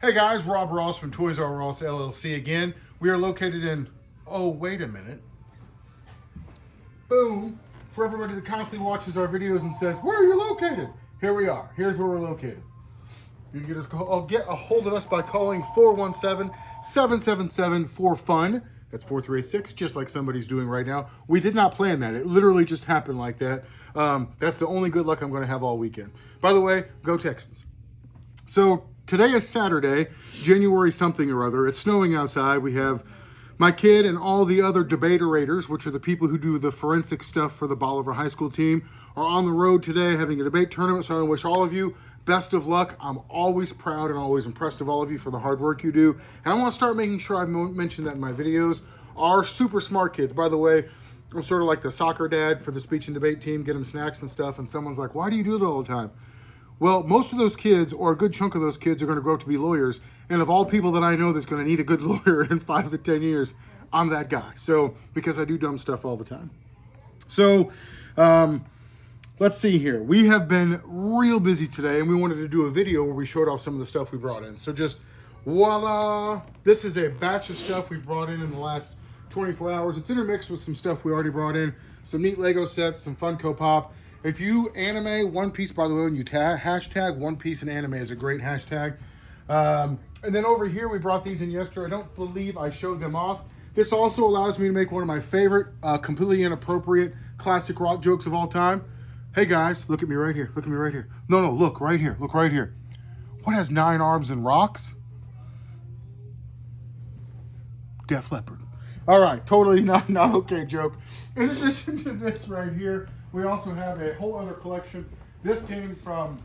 Hey guys, Rob Ross from Toys R Us LLC again. We are located in, oh, wait a minute. Boom. For everybody that constantly watches our videos and says, where are you located? Here we are. Here's where we're located. You can get a hold of us by calling 417-777-4FUN. That's 4386, just like somebody's doing right now. We did not plan that. It literally just happened like that. That's the only good luck I'm going to have all weekend. By the way, go Texans. So today is Saturday, January something or other. It's snowing outside. We have my kid and all the other debaterators, which are the people who do the forensic stuff for the Bolivar High School team, are on the road today having a debate tournament. So I wish all of you best of luck. I'm always proud and always impressed of all of you for the hard work you do. And I want to start making sure I mention that in my videos. Are super smart kids. By the way, I'm sort of like the soccer dad for the speech and debate team, get them snacks and stuff. And someone's like, why do you do it all the time? Well, most of those kids, or a good chunk of those kids, are going to grow up to be lawyers. And of all people that I know that's going to need a good lawyer in 5 to 10 years, I'm that guy. So, because I do dumb stuff all the time. So, let's see here. We have been real busy today, and we wanted to do a video where we showed off some of the stuff we brought in. So just, voila. This is a batch of stuff we've brought in the last 24 hours. It's intermixed with some stuff we already brought in. Some neat Lego sets, some Funko Pop. If you anime One Piece, by the way, when you hashtag One Piece and anime is a great hashtag. And then over here, we brought these in yesterday. I don't believe I showed them off. This also allows me to make one of my favorite, completely inappropriate classic rock jokes of all time. Hey guys, look at me right here. Look at me right here. No, look right here. Look right here. What has 9 arms and rocks? Def Leppard. All right, totally not okay joke. In addition to this right here, we also have a whole other collection. This came from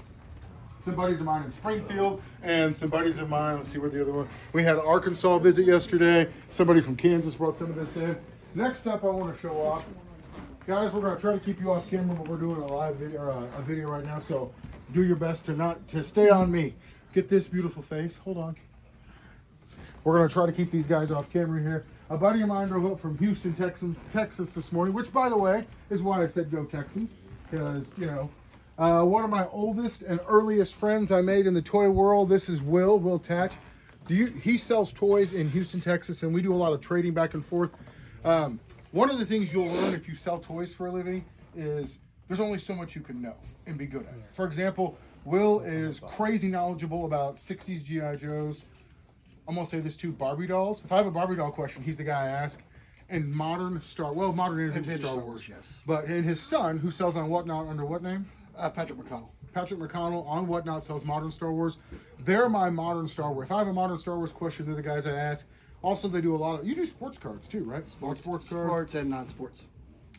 some buddies of mine in Springfield and some buddies of mine. Let's see where the other one. We had an Arkansas visit yesterday. Somebody from Kansas brought some of this in. Next up, I want to show off. Guys, we're going to try to keep you off camera, but we're doing a live video, or a video right now. So do your best to stay on me. Get this beautiful face. Hold on. We're going to try to keep these guys off camera here. A buddy of mine drove up from Houston, Texas this morning, which, by the way, is why I said go Texans. Because, you know, one of my oldest and earliest friends I made in the toy world, this is Will Tatch. He sells toys in Houston, Texas, and we do a lot of trading back and forth. One of the things you'll learn if you sell toys for a living is there's only so much you can know and be good at. For example, Will is crazy knowledgeable about 60s G.I. Joes. I'm going to say this too, Barbie dolls. If I have a Barbie doll question, he's the guy I ask. And modern Star Wars, yes. But in his son, who sells on Whatnot under what name? Patrick McConnell. Patrick McConnell on Whatnot sells modern Star Wars. They're my modern Star Wars. If I have a modern Star Wars question, they're the guys I ask. Also, they do a lot of, you do sports cards too, right? Sports cards. Sports and non-sports.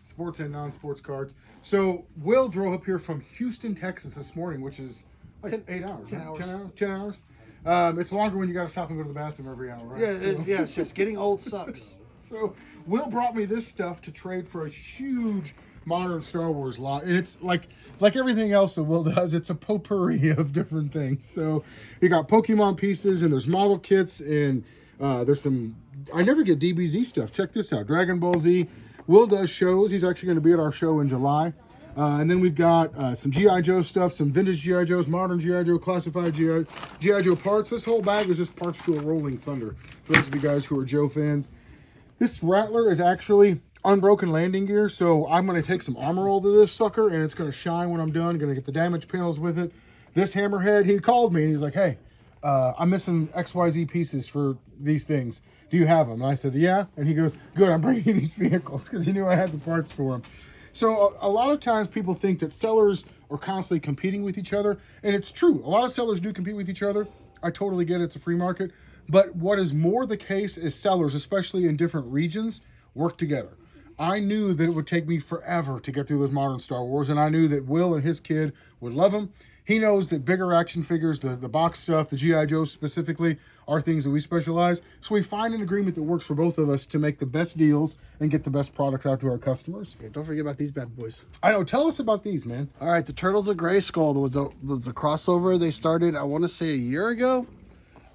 Sports and non-sports cards. So Will drove up here from Houston, Texas this morning, which is like 8 hours. 10 hours. 10 hours. It's longer when you got to stop and go to the bathroom every hour, right? Yeah, it's just getting old sucks. So Will brought me this stuff to trade for a huge modern Star Wars lot, and it's like everything else that Will does, it's a potpourri of different things. So you got Pokemon pieces, and there's model kits, and there's some, I never get DBZ stuff. Check this out, Dragon Ball Z. Will does shows. He's actually going to be at our show in July. And then we've got some G.I. Joe stuff, some vintage G.I. Joes, modern G.I. Joe, classified G.I. Joe parts. This whole bag is just parts to a Rolling Thunder. For those of you guys who are Joe fans. This Rattler is actually unbroken landing gear, so I'm going to take some armor roll to this sucker, and it's going to shine when I'm done. Going to get the damage panels with it. This Hammerhead, he called me, and he's like, hey, I'm missing XYZ pieces for these things. Do you have them? And I said, yeah. And he goes, good, I'm bringing you these vehicles, because he knew I had the parts for them. So a lot of times people think that sellers are constantly competing with each other, and it's true. A lot of sellers do compete with each other. I totally get it. It's a free market. But what is more the case is sellers, especially in different regions, work together. I knew that it would take me forever to get through those modern Star Wars, and I knew that Will and his kid would love them. He knows that bigger action figures, the box stuff, the G.I. Joes specifically, are things that we specialize. So we find an agreement that works for both of us to make the best deals and get the best products out to our customers. Yeah, don't forget about these bad boys. I know. Tell us about these, man. All right, the Turtles of Grayskull was the crossover. They started, I want to say, a year ago.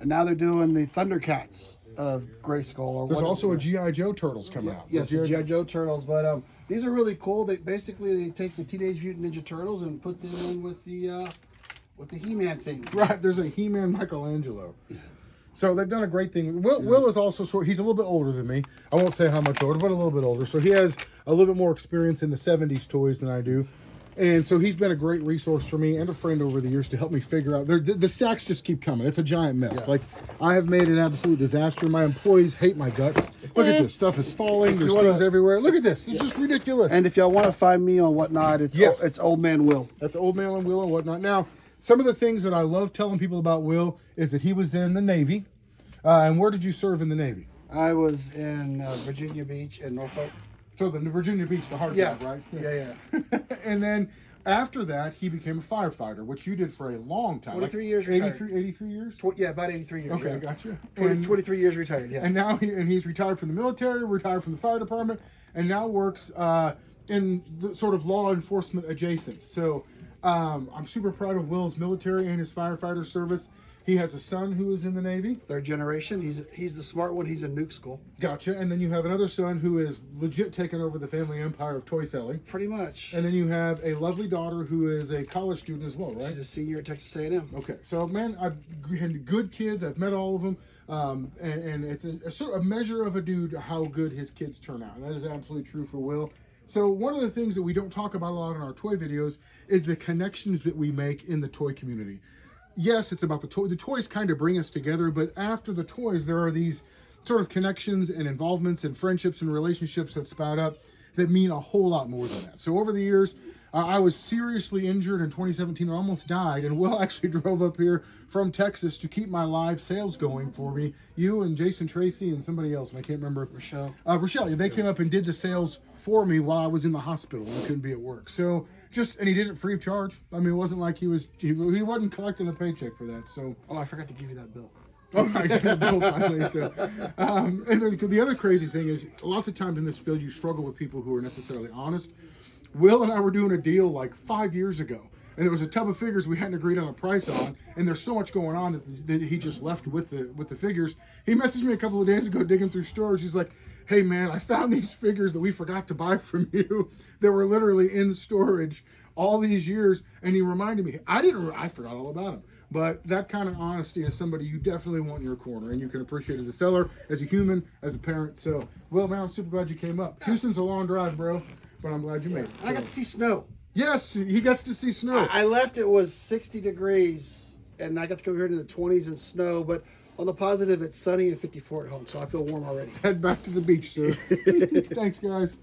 And now they're doing the Thundercats of Grayskull. There's also a G.I. Joe Turtles coming out. Yes, the G.I. Joe Turtles. But these are really cool. They take the Teenage Mutant Ninja Turtles and put them in with the with the He-Man thing. Right, there's a He-Man Michelangelo. So they've done a great thing. Will is also he's a little bit older than me. I won't say how much older, but a little bit older. So he has a little bit more experience in the 70s toys than I do. And so he's been a great resource for me and a friend over the years to help me figure out. The stacks just keep coming. It's a giant mess. Yeah. Like, I have made an absolute disaster. My employees hate my guts. Look at this. Stuff is falling. There's things everywhere. Look at this. It's just ridiculous. And if y'all want to find me on Whatnot, it's Yes. it's Old Man Will. That's Old Man and Will and whatnot. Now, some of the things that I love telling people about Will is that he was in the Navy. And where did you serve in the Navy? I was in Virginia Beach in Norfolk. So the Virginia Beach, the hard job, right? Yeah. And then after that, he became a firefighter, which you did for a long time. 23 years retired. 83 years? Yeah, about 83 years. Okay, yeah. gotcha. 23 years retired, yeah. And now he's retired from the military, retired from the fire department, and now works in the sort of law enforcement adjacent. So I'm super proud of Will's military and his firefighter service. He has a son who is in the Navy. Third generation. He's the smart one. He's in nuke school. Gotcha. And then you have another son who is legit taking over the family empire of toy selling. Pretty much. And then you have a lovely daughter who is a college student as well, right? She's a senior at Texas A&M. Okay, so man, I've had good kids. I've met all of them, and it's a sort of measure of a dude how good his kids turn out. And that is absolutely true for Will. So one of the things that we don't talk about a lot in our toy videos is the connections that we make in the toy community. Yes, it's about the toy. The toys kind of bring us together, but after the toys, there are these sort of connections and involvements and friendships and relationships that spout up that mean a whole lot more than that. So over the years, I was seriously injured in 2017. I almost died, and Will actually drove up here from Texas to keep my live sales going for me. You and Jason Tracy and somebody else, and I can't remember. Rochelle. Rochelle, they came up and did the sales for me while I was in the hospital and couldn't be at work. So and he did it free of charge. I mean, it wasn't like he wasn't collecting a paycheck for that. So. Oh, I forgot to give you that bill. Oh, I got the bill finally. So, and then the other crazy thing is, lots of times in this field, you struggle with people who are necessarily honest. Will and I were doing a deal like 5 years ago, and there was a tub of figures we hadn't agreed on a price on, and there's so much going on that he just left with the figures. He messaged me a couple of days ago digging through storage. He's like, "Hey man, I found these figures that we forgot to buy from you. They were literally in storage all these years," and he reminded me. I forgot all about them. But that kind of honesty is somebody you definitely want in your corner, and you can appreciate as a seller, as a human, as a parent. So, well, man, I'm super glad you came up. Houston's a long drive, bro, but I'm glad you made it. I got to see snow. Yes, he gets to see snow. I left, it was 60 degrees, and I got to come here to the 20s and snow, but on the positive, it's sunny and 54 at home, so I feel warm already. Head back to the beach, sir. Thanks, guys.